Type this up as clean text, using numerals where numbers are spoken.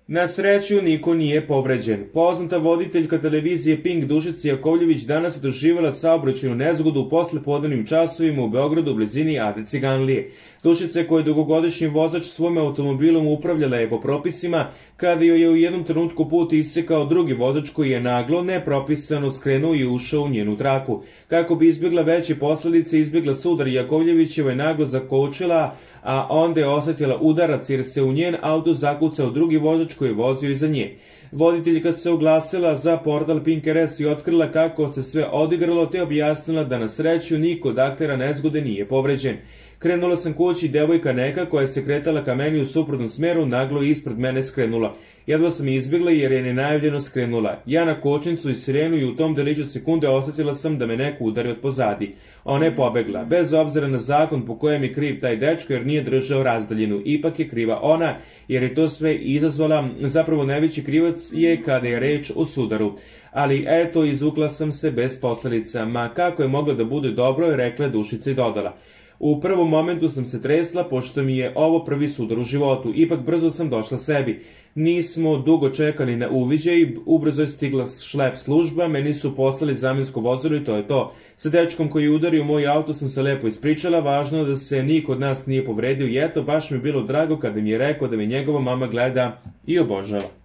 Na sreću, niko nije povređen. Poznata voditeljka televizije Pink Dušica Jakovljević danas je doživjela saobraćajnu nezgodu u poslepodnevnim časovima u Beogradu u blizini Ade Ciganlije. Dušica, koja je dugogodišnji vozač svojim automobilom, upravljala je po propisima kada joj je u jednom trenutku put isekao drugi vozač koji je naglo, nepropisano skrenuo i ušao u njenu traku. Kako bi izbjegla veće posledice, izbjegla sudar, Jakovljevićeva je naglo zakočila, a onda je osetila udarac jer se u njen auto zakucao drugi vozač koji je vozio iza nje. Voditeljka se oglasila za portal Pink RS i otkrila kako se sve odigralo, te objasnila da na sreću niko od aktera nezgode nije povređen. Krenula sam kući, devojka neka koja se kretala ka meni u suprotnom smeru naglo ispred mene skrenula. Jedva sam izbjegla jer je nenajavljeno skrenula. Ja na kočnicu i sirenu i u tom deliću sekunde osjetila sam da me neko udari od pozadi. Ona je pobegla, bez obzira na zakon po kojem je kriv taj dečko jer nije držao razdaljinu. Ipak je kriva ona jer je to sve izazvala, zapravo najveći krivac je kada je reč o sudaru. Ali eto, izvukla sam se bez posledica. Ma kako je moglo da bude dobro, je rekla Dušica i dodala. U prvom momentu sam se tresla, pošto mi je ovo prvi sudar u životu. Ipak brzo sam došla sebi. Nismo dugo čekali na uviđaj, ubrzo je stigla šlep služba, meni su poslali zamjensko vozilo i to je to. Sa dečkom koji je udario moj auto sam se lepo ispričala, važno je da se niko od nas nije povredio i eto, baš mi je bilo drago kada mi je rekao da me njegova mama gleda i obožava.